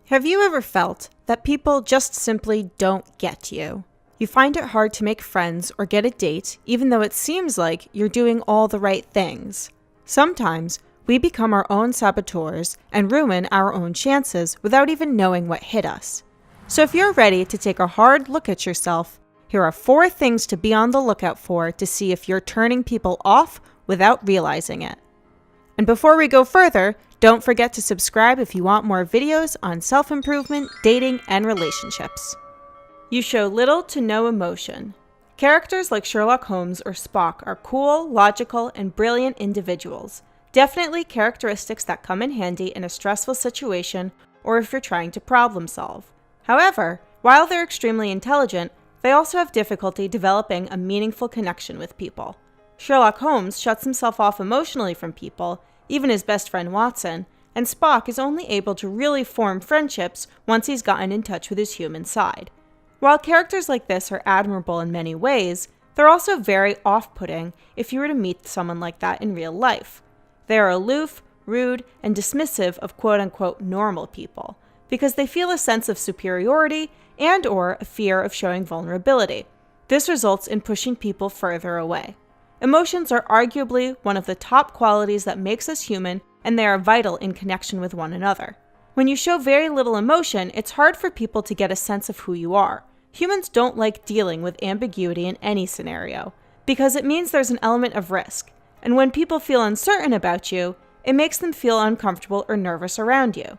Have you ever felt that people just simply don't get you? You find it hard to make friends or get a date, even though it seems like you're doing all the right things. Sometimes we become our own saboteurs and ruin our own chances without even knowing what hit us. So if you're ready to take a hard look at yourself, here are 4 things to be on the lookout for to see if you're turning people off without realizing it. And before we go further, don't forget to subscribe if you want more videos on self-improvement, dating, and relationships. You show little to no emotion. Characters like Sherlock Holmes or Spock are cool, logical, and brilliant individuals. Definitely characteristics that come in handy in a stressful situation or if you're trying to problem solve. However, while they're extremely intelligent, they also have difficulty developing a meaningful connection with people. Sherlock Holmes shuts himself off emotionally from people, even his best friend Watson, and Spock is only able to really form friendships once he's gotten in touch with his human side. While characters like this are admirable in many ways, they're also very off-putting if you were to meet someone like that in real life. They are aloof, rude, and dismissive of quote-unquote normal people, because they feel a sense of superiority and/or a fear of showing vulnerability. This results in pushing people further away. Emotions are arguably one of the top qualities that makes us human, and they are vital in connection with one another. When you show very little emotion, it's hard for people to get a sense of who you are. Humans don't like dealing with ambiguity in any scenario, because it means there's an element of risk. And when people feel uncertain about you, it makes them feel uncomfortable or nervous around you.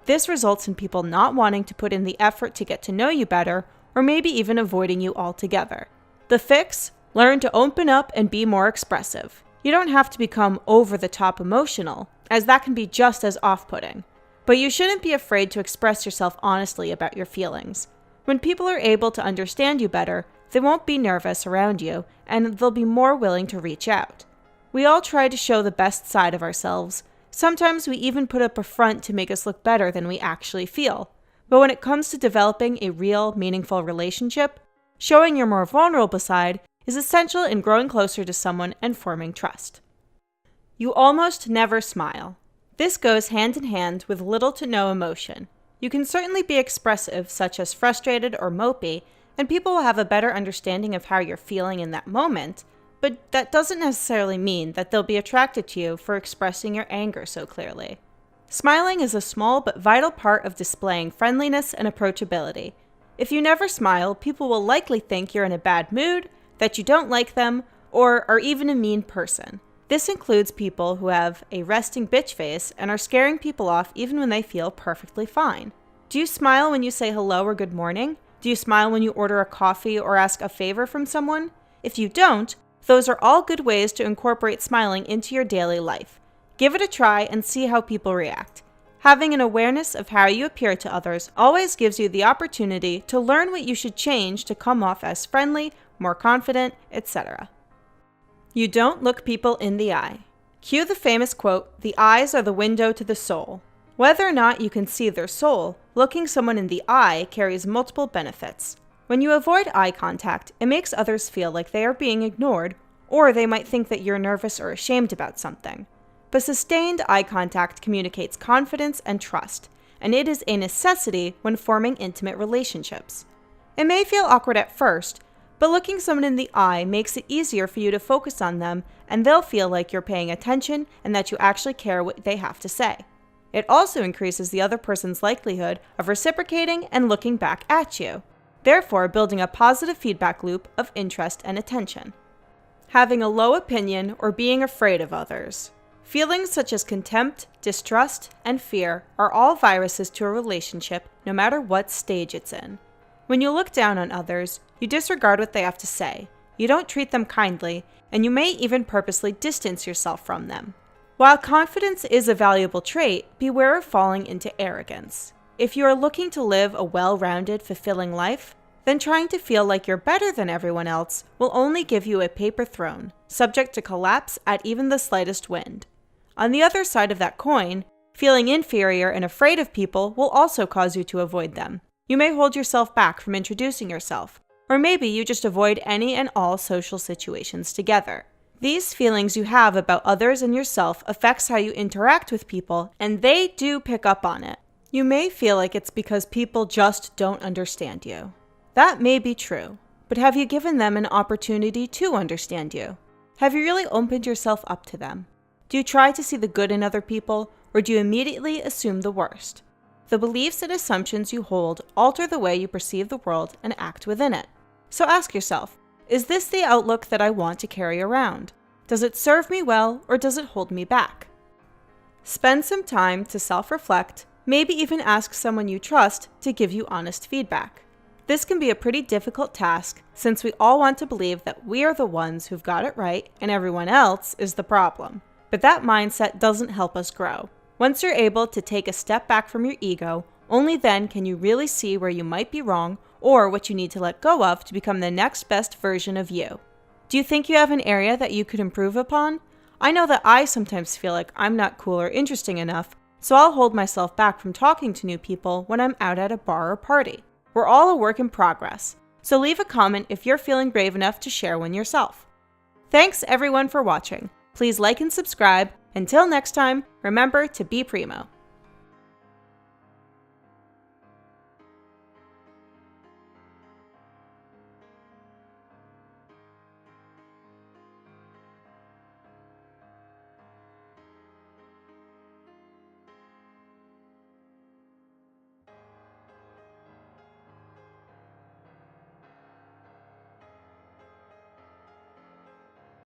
This results in people not wanting to put in the effort to get to know you better, or maybe even avoiding you altogether. The fix? Learn to open up and be more expressive. You don't have to become over-the-top emotional, as that can be just as off-putting. But you shouldn't be afraid to express yourself honestly about your feelings. When people are able to understand you better, they won't be nervous around you, and they'll be more willing to reach out. We all try to show the best side of ourselves. Sometimes we even put up a front to make us look better than we actually feel. But when it comes to developing a real, meaningful relationship, showing your more vulnerable side is essential in growing closer to someone and forming trust. You almost never smile. This goes hand in hand with little to no emotion. You can certainly be expressive, such as frustrated or mopey, and people will have a better understanding of how you're feeling in that moment, but that doesn't necessarily mean that they'll be attracted to you for expressing your anger so clearly. Smiling is a small but vital part of displaying friendliness and approachability. If you never smile, people will likely think you're in a bad mood, that you don't like them, or are even a mean person. This includes people who have a resting bitch face and are scaring people off even when they feel perfectly fine. Do you smile when you say hello or good morning? Do you smile when you order a coffee or ask a favor from someone? If you don't, those are all good ways to incorporate smiling into your daily life. Give it a try and see how people react. Having an awareness of how you appear to others always gives you the opportunity to learn what you should change to come off as friendly, more confident, etc. You don't look people in the eye. Cue the famous quote, "The eyes are the window to the soul." Whether or not you can see their soul, looking someone in the eye carries multiple benefits. When you avoid eye contact, it makes others feel like they are being ignored, or they might think that you're nervous or ashamed about something. But sustained eye contact communicates confidence and trust, and it is a necessity when forming intimate relationships. It may feel awkward at first, but looking someone in the eye makes it easier for you to focus on them, and they'll feel like you're paying attention and that you actually care what they have to say. It also increases the other person's likelihood of reciprocating and looking back at you, therefore building a positive feedback loop of interest and attention. Having a low opinion or being afraid of others. Feelings such as contempt, distrust, and fear are all viruses to a relationship, no matter what stage it's in. When you look down on others, you disregard what they have to say, you don't treat them kindly, and you may even purposely distance yourself from them. While confidence is a valuable trait, beware of falling into arrogance. If you are looking to live a well-rounded, fulfilling life, then trying to feel like you're better than everyone else will only give you a paper throne, subject to collapse at even the slightest wind. On the other side of that coin, feeling inferior and afraid of people will also cause you to avoid them. You may hold yourself back from introducing yourself, or maybe you just avoid any and all social situations together. These feelings you have about others and yourself affects how you interact with people, and they do pick up on it. You may feel like it's because people just don't understand you. That may be true, but have you given them an opportunity to understand you? Have you really opened yourself up to them? Do you try to see the good in other people, or do you immediately assume the worst? The beliefs and assumptions you hold alter the way you perceive the world and act within it. So ask yourself, is this the outlook that I want to carry around? Does it serve me well, or does it hold me back? Spend some time to self-reflect, maybe even ask someone you trust to give you honest feedback. This can be a pretty difficult task since we all want to believe that we are the ones who've got it right and everyone else is the problem. But that mindset doesn't help us grow. Once you're able to take a step back from your ego, only then can you really see where you might be wrong or what you need to let go of to become the next best version of you. Do you think you have an area that you could improve upon? I know that I sometimes feel like I'm not cool or interesting enough, so I'll hold myself back from talking to new people when I'm out at a bar or party. We're all a work in progress, so leave a comment if you're feeling brave enough to share one yourself. Thanks everyone for watching. Please like and subscribe. Until next time, remember to be primo.